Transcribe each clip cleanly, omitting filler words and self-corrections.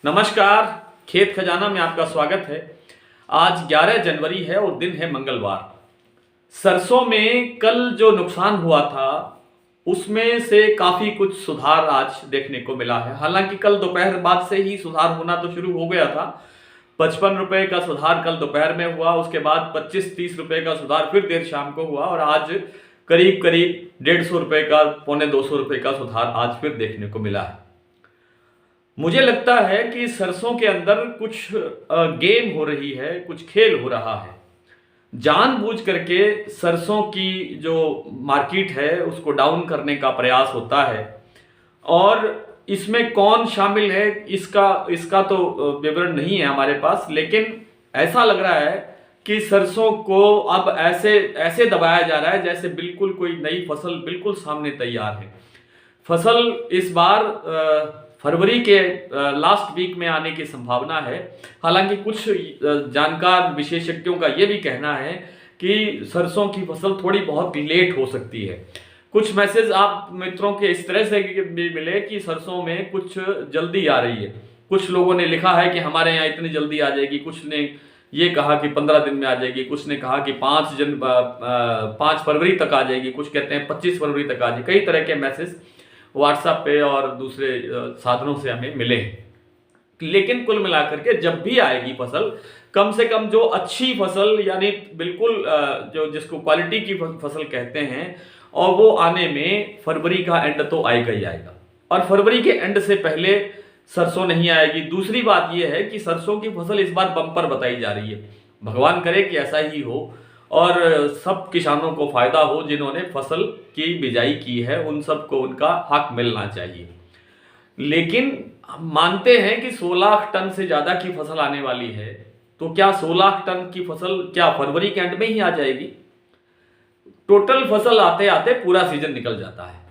नमस्कार। खेत खजाना में आपका स्वागत है। आज 11 जनवरी है और दिन है मंगलवार। सरसों में कल जो नुकसान हुआ था उसमें से काफी कुछ सुधार आज देखने को मिला है। हालांकि कल दोपहर बाद से ही सुधार होना तो शुरू हो गया था। 55 रुपए का सुधार कल दोपहर में हुआ, उसके बाद 25-30 रुपए का सुधार फिर देर शाम को हुआ और आज करीब करीब 150 रुपए का, पौने 200 रुपए का सुधार आज फिर देखने को मिला है। मुझे लगता है कि सरसों के अंदर कुछ गेम हो रही है, कुछ खेल हो रहा है। जानबूझ करके सरसों की जो मार्केट है उसको डाउन करने का प्रयास होता है और इसमें कौन शामिल है इसका तो विवरण नहीं है हमारे पास, लेकिन ऐसा लग रहा है कि सरसों को अब ऐसे दबाया जा रहा है जैसे बिल्कुल कोई नई फसल बिल्कुल सामने तैयार है। फसल इस बार फरवरी के लास्ट वीक में आने की संभावना है। हालांकि कुछ जानकार विशेषज्ञों का यह भी कहना है कि सरसों की फसल थोड़ी बहुत लेट हो सकती है। कुछ मैसेज आप मित्रों के इस तरह से भी मिले कि सरसों में कुछ जल्दी आ रही है। कुछ लोगों ने लिखा है कि हमारे यहाँ इतनी जल्दी आ जाएगी, कुछ ने ये कहा कि 15 दिन में आ जाएगी, कुछ ने कहा कि 5 फरवरी तक आ जाएगी, कुछ कहते हैं 25 फरवरी तक आ जाएगी। कई तरह के मैसेज व्हाट्सएप पे और दूसरे साधनों से हमें मिले। लेकिन कुल मिलाकर के जब भी आएगी फसल, कम से कम जो अच्छी फसल यानी बिल्कुल जो जिसको क्वालिटी की फसल कहते हैं, और वो आने में फरवरी का एंड तो आएगा ही आएगा। और फरवरी के एंड से पहले सरसों नहीं आएगी। दूसरी बात यह है कि सरसों की फसल इस बार बम्पर बताई जा रही है। भगवान करे कि ऐसा ही हो और सब किसानों को फायदा हो जिन्होंने फसल की बिजाई की है, उन सबको उनका हक मिलना चाहिए। लेकिन मानते हैं कि 16 टन से ज्यादा की फसल आने वाली है, तो क्या 16 टन की फसल क्या फरवरी के एंड में ही आ जाएगी? टोटल फसल आते आते पूरा सीजन निकल जाता है।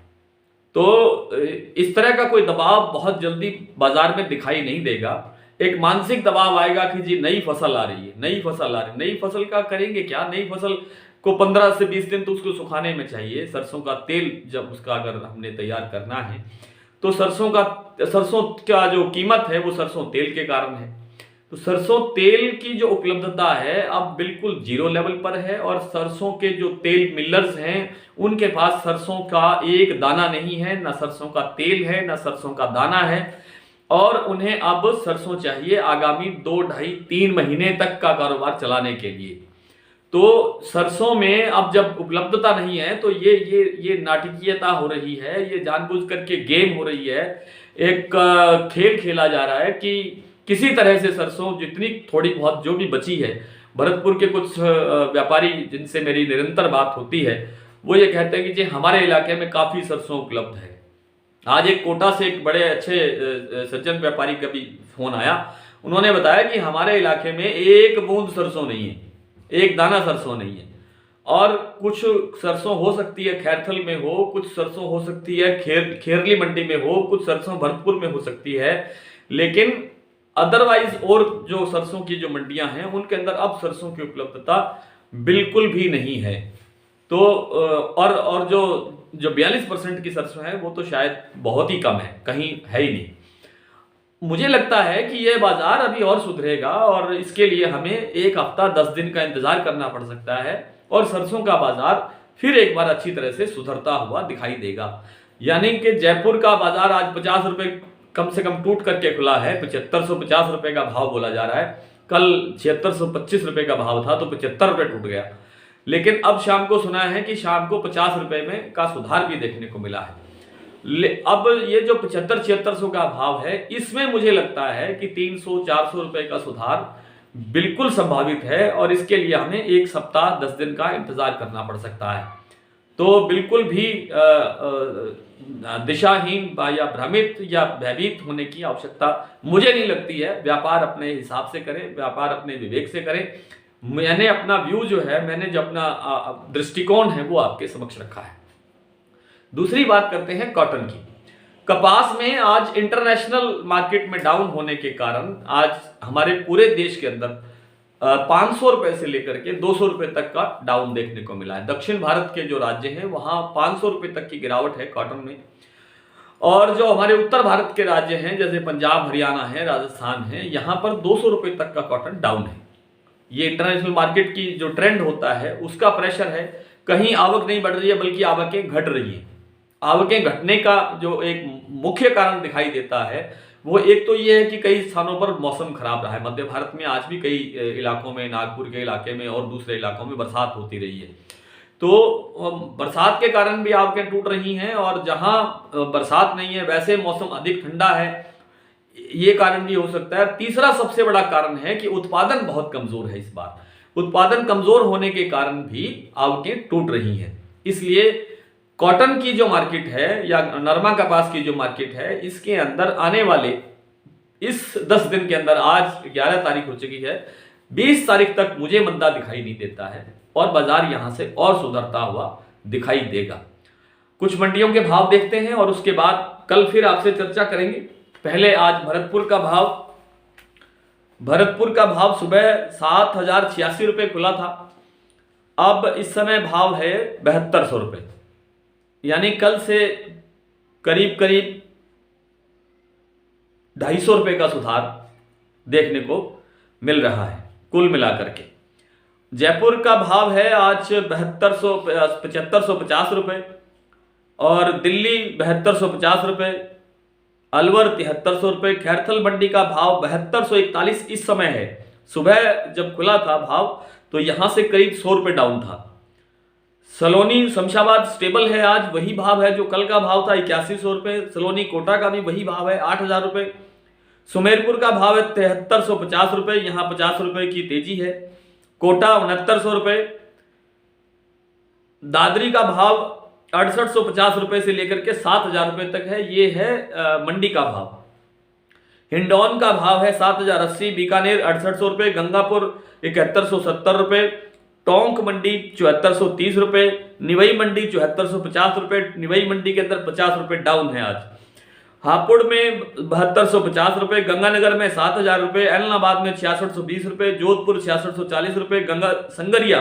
तो इस तरह का कोई दबाव बहुत जल्दी बाजार में दिखाई नहीं देगा। एक मानसिक दबाव आएगा कि जी नई फसल आ रही है, नई फसल आ रही है। नई फसल का करेंगे क्या? नई फसल को 15 से 20 दिन तो उसको सुखाने में चाहिए। सरसों का तेल जब उसका अगर हमने तैयार करना है तो सरसों का जो कीमत है वो सरसों तेल के कारण है। तो सरसों तेल की जो उपलब्धता है अब बिल्कुल जीरो लेवल पर है और सरसों के जो तेल मिलर्स हैं उनके पास सरसों का एक दाना नहीं है, ना सरसों का तेल है, ना सरसों का दाना है। और उन्हें अब सरसों चाहिए आगामी 2, 2.5, 3 महीने तक का कारोबार चलाने के लिए। तो सरसों में अब जब उपलब्धता नहीं है तो ये नाटकीयता हो रही है, ये जानबूझ करके गेम हो रही है। एक खेल खेला जा रहा है कि किसी तरह से सरसों जितनी थोड़ी बहुत जो भी बची है। भरतपुर के कुछ व्यापारी जिनसे मेरी निरंतर बात होती है वो ये कहते हैं कि जी हमारे इलाके में काफी सरसों उपलब्ध है। आज एक कोटा से एक बड़े अच्छे सज्जन व्यापारी का भी फोन आया। उन्होंने बताया कि हमारे इलाके में एक बूंद सरसों नहीं है, एक दाना सरसों नहीं है। और कुछ सरसों हो सकती है खैरथल में हो, कुछ सरसों हो सकती है खेरली मंडी में हो, कुछ सरसों भरतपुर में हो सकती है, लेकिन अदरवाइज और जो सरसों की जो मंडियां हैं उनके अंदर अब सरसों की उपलब्धता बिल्कुल भी नहीं है। तो और जो 42% की सरसों है वो तो शायद बहुत ही कम है, कहीं है ही नहीं। मुझे लगता है कि यह बाजार अभी और सुधरेगा और इसके लिए हमें 1 हफ्ता 10 दिन का इंतजार करना पड़ सकता है और सरसों का बाजार फिर एक बार अच्छी तरह से सुधरता हुआ दिखाई देगा। यानी कि जयपुर का बाजार आज 50 रुपए कम से कम टूट करके खुला है। 7550 रुपए का भाव बोला जा रहा है। कल 7625 रुपए का भाव था तो 75 रुपए टूट गया। लेकिन अब शाम को सुना है कि शाम को 50 रुपए में का सुधार भी देखने को मिला है। अब ये जो 7500-7600 का भाव है इसमें मुझे लगता है कि 300-400 रुपए का सुधार बिल्कुल संभावित है और इसके लिए हमें 1 सप्ताह 10 दिन का इंतजार करना पड़ सकता है। तो बिल्कुल भी दिशाहीन या भ्रमित या भयभीत होने की आवश्यकता मुझे नहीं लगती है। व्यापार अपने हिसाब से करें, व्यापार अपने विवेक से करें। मैंने अपना व्यू जो है, मैंने जो अपना दृष्टिकोण है वो आपके समक्ष रखा है। दूसरी बात करते हैं कॉटन की। कपास में आज इंटरनेशनल मार्केट में डाउन होने के कारण आज हमारे पूरे देश के अंदर 500 रुपए से लेकर के 200 रुपए तक का डाउन देखने को मिला है। दक्षिण भारत के जो राज्य हैं वहां 500 रुपए तक की गिरावट है कॉटन में। और जो हमारे उत्तर भारत के राज्य हैं जैसे पंजाब, हरियाणा है, राजस्थान है, यहाँ पर 200 रुपये तक का कॉटन डाउन है। ये इंटरनेशनल मार्केट की जो ट्रेंड होता है उसका प्रेशर है। कहीं आवक नहीं बढ़ रही है बल्कि आवकें घट रही है। आवकें घटने का जो एक मुख्य कारण दिखाई देता है वो एक तो ये है कि कई स्थानों पर मौसम खराब रहा है। मध्य भारत में आज भी कई इलाकों में, नागपुर के इलाके में और दूसरे इलाकों में बरसात होती रही है, तो बरसात के कारण भी आवकें टूट रही हैं। और जहां बरसात नहीं है वैसे मौसम अधिक ठंडा है, ये कारण भी हो सकता है। तीसरा सबसे बड़ा कारण है कि उत्पादन बहुत कमजोर है इस बार। उत्पादन कमजोर होने के कारण भी आवकें टूट रही हैं। इसलिए कॉटन की जो मार्केट है या नरमा कपास की जो मार्केट है, इसके अंदर आने वाले इस 10 दिन के अंदर, आज 11 तारीख हो चुकी है, 20 तारीख तक मुझे मंदा दिखाई नहीं देता है और बाजार यहां से और सुधरता हुआ दिखाई देगा। कुछ मंडियों के भाव देखते हैं और उसके बाद कल फिर आपसे चर्चा करेंगे। पहले आज भरतपुर का भाव सुबह 7,086 रुपये खुला था। अब इस समय भाव है 7200 रुपये, यानी कल से करीब करीब 250 रुपये का सुधार देखने को मिल रहा है कुल मिलाकर के। जयपुर का भाव है आज 7550 रुपये और दिल्ली 7250 रुपये, अलवर 7300 रुपये। खैरथल मंडी का भाव 7241 इस समय है। सुबह जब खुला था भाव तो यहां से करीब 100 रुपये डाउन था। सलोनी शमशाबाद स्टेबल है, आज वही भाव है जो कल का भाव था 8100 रुपये। सलोनी कोटा का भी वही भाव है 8000 रुपये। सुमेरपुर का भाव है 7350 रुपये, यहाँ 50 रुपये की तेजी है। कोटा 6900 रुपये। दादरी का भाव 6850 रुपये से लेकर के 7000 रुपये तक है, ये है मंडी का भाव। हिंडौन का भाव है 7080, बीकानेर 6800 रुपये, गंगापुर 7170 रुपये, टोंक मंडी 7430 रुपये, निवई मंडी 7450 रुपये। निवई मंडी के अंदर 50 रुपये डाउन है आज। हापुड़ में 7250 रुपये, गंगानगर में 7000 रुपये, एलनाबाद में 6620 रुपये, जोधपुर 6640 रुपये, संगरिया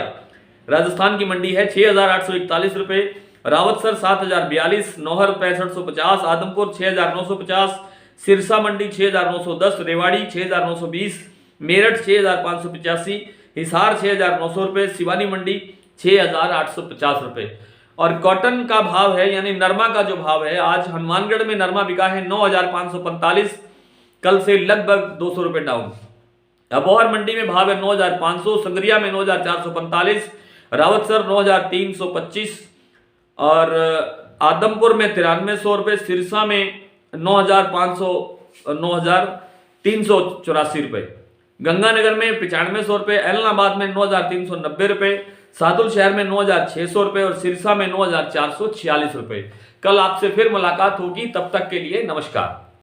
राजस्थान की मंडी है 6841 रुपये, रावतसर 7042, नौहर 6550, आदमपुर 6950, सिरसा मंडी 6910, रेवाड़ी 6920, मेरठ 6585, हिसार 6900 रुपये, सिवानी मंडी 6850 रुपये। और कॉटन का भाव है यानी नरमा का जो भाव है, आज हनुमानगढ़ में नरमा बिका है 9545, कल से लगभग 200 रुपये डाउन। अबोहर मंडी में भाव है 9500, संगरिया में 9445, रावतसर 9325 और आदमपुर में 9300 रुपये, सिरसा में 9384 रुपये, गंगानगर में 9500 रुपये, एलनाबाद में 9390 रुपये, सादुल शहर में 9600 रुपये और सिरसा में 9446 रुपये। कल आपसे फिर मुलाकात होगी, तब तक के लिए नमस्कार।